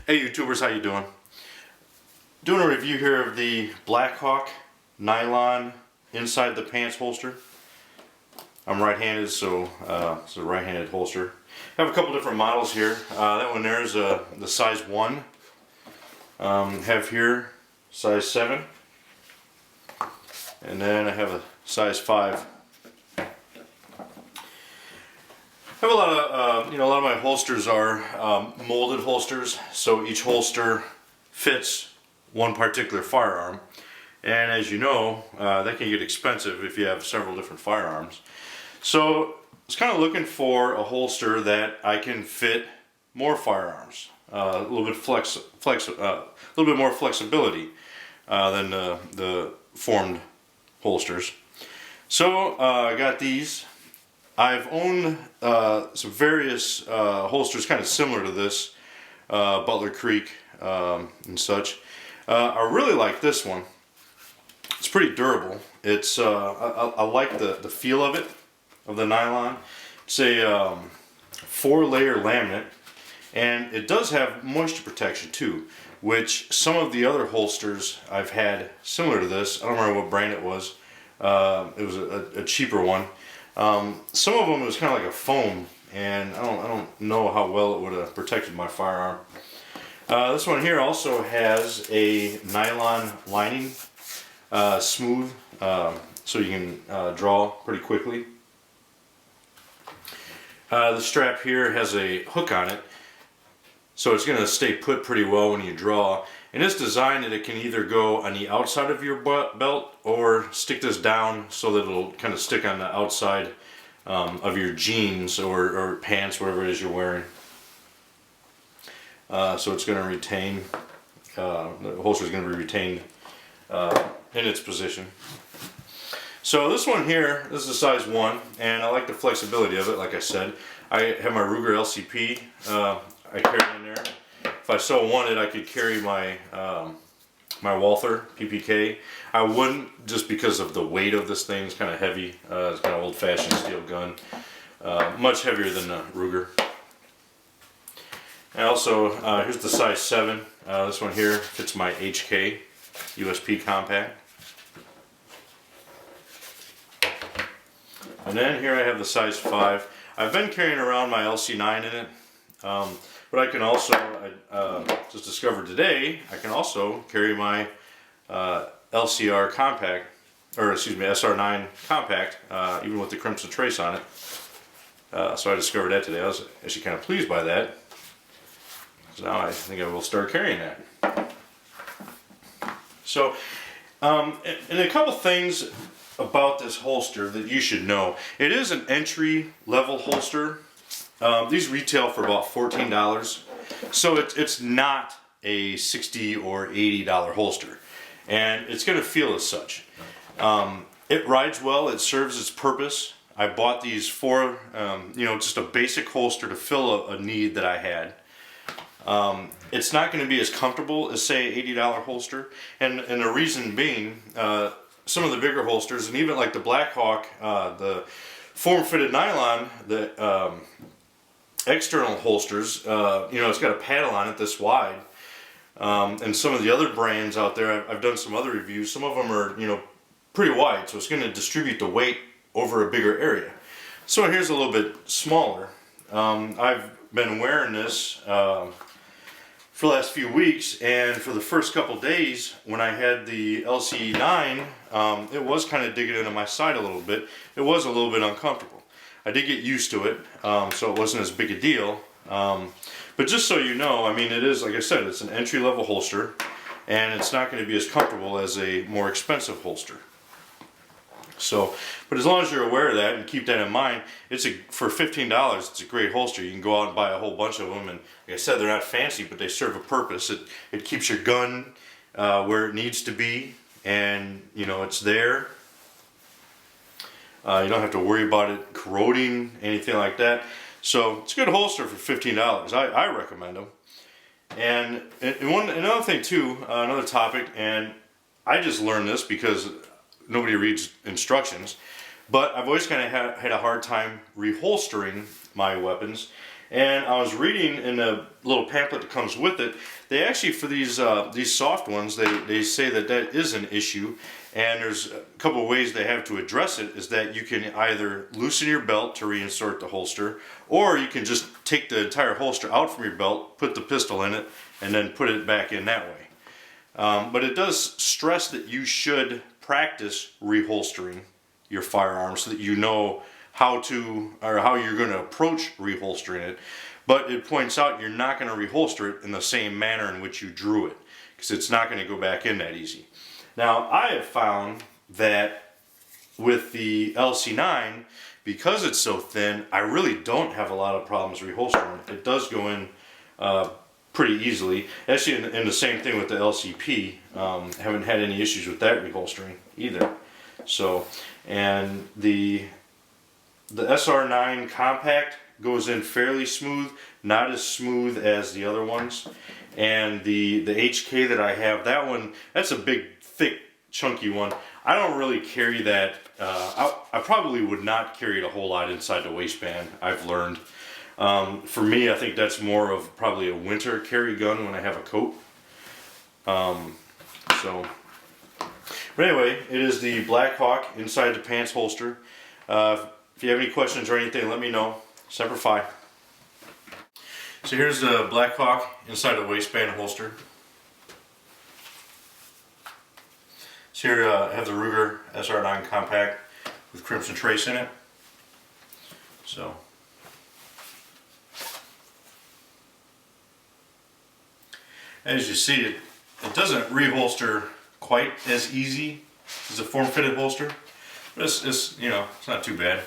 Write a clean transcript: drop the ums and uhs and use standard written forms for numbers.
Hey YouTubers, how you doing? Doing a review here of the Blackhawk nylon inside the pants holster. I'm right-handed, so it's a right-handed holster. I have a couple different models here. That one there is the size 1. Have here size 7, and then I have a size 5. I have a lot of, a lot of my holsters are molded holsters, so each holster fits one particular firearm. And as you know, that can get expensive if you have several different firearms. So I was kind of looking for a holster that I can fit more firearms, a little bit more flexibility than the formed holsters. So I got these. I've owned some various holsters kind of similar to this, Butler Creek and such. I really like this one. It's pretty durable. It's I like the feel of it, of the nylon. It's a 4-layer laminate, and it does have moisture protection too, which some of the other holsters I've had similar to this, I don't remember what brand it was. It was a cheaper one. Some of them was kind of like a foam, and I don't know how well it would have protected my firearm. This one here also has a nylon lining, smooth, so you can draw pretty quickly. The strap here has a hook on it, so it's going to stay put pretty well when you draw. And it's designed that it can either go on the outside of your belt or stick this down so that it'll kind of stick on the outside of your jeans or pants, whatever it is you're wearing. So it's going to retain, the holster is going to be retained in its position. So this one here, this is a size 1, and I like the flexibility of it. Like I said, I have my Ruger LCP. I carry it in there. If I so wanted, I could carry my my Walther PPK. I wouldn't, just because of the weight of this thing. It's kind of heavy. It's kind of old-fashioned steel gun, much heavier than the Ruger. And also, here's the size 7. This one here fits my HK USP compact. And then here I have the size 5. I've been carrying around my LC9 in it. But I can also, just discovered today, I can also carry my LCR compact, or excuse me, SR9 compact, even with the Crimson Trace on it. So I discovered that today. I was actually kind of pleased by that. So now I think I will start carrying that. So, and a couple things about this holster that you should know. It is an entry-level holster. These retail for about $14, so it's not a $60 or $80 holster, and it's going to feel as such. It rides well. It serves its purpose. I bought these for just a basic holster to fill a need that I had. It's not going to be as comfortable as, say, an $80 holster, and the reason being, some of the bigger holsters, and even like the Blackhawk, the form-fitted nylon, the external holsters, it's got a paddle on it this wide, and some of the other brands out there, I've done some other reviews, some of them are pretty wide, so it's going to distribute the weight over a bigger area. So here's a little bit smaller. I've been wearing this for the last few weeks, and for the first couple days when I had the LC9, it was kind of digging into my side a little bit. It was a little bit uncomfortable. I did get used to it, so it wasn't as big a deal. But just so you know, I mean, it is, like I said, it's an entry-level holster, and it's not going to be as comfortable as a more expensive holster. So, but as long as you're aware of that and keep that in mind, for $15, it's a great holster. You can go out and buy a whole bunch of them, and like I said, they're not fancy, but they serve a purpose. It keeps your gun where it needs to be, and it's there. You don't have to worry about it corroding, anything like that. So it's a good holster for $15. I recommend them. And another thing too, another topic, and I just learned this because nobody reads instructions, but I've always kind of had a hard time reholstering my weapons. And I was reading in a little pamphlet that comes with it, they actually, for these soft ones, they say that that is an issue. And there's a couple of ways they have to address it, is that you can either loosen your belt to reinsert the holster, or you can just take the entire holster out from your belt, put the pistol in it, and then put it back in that way. But it does stress that you should practice reholstering your firearm so that you know how to, or how you're going to approach reholstering it. But it points out you're not going to reholster it in the same manner in which you drew it, because it's not going to go back in that easy. Now, I have found that with the LC9, because it's so thin, I really don't have a lot of problems reholstering it. It does go in pretty easily. Actually, in the same thing with the LCP, haven't had any issues with that reholstering either. So, and the SR9 compact goes in fairly smooth, not as smooth as the other ones. And the HK that I have, that one, that's a big, thick, chunky one. I don't really carry that. I probably would not carry it a whole lot inside the waistband, I've learned. For me, I think that's more of probably a winter carry gun when I have a coat. But anyway, it is the Blackhawk inside the pants holster. If you have any questions or anything, let me know. Semper Fi. So here's the Blackhawk inside the waistband holster. So here I have the Ruger SR9 compact with Crimson Trace in it. So as you see, it doesn't reholster quite as easy as a form-fitted holster, but it's you know, it's not too bad.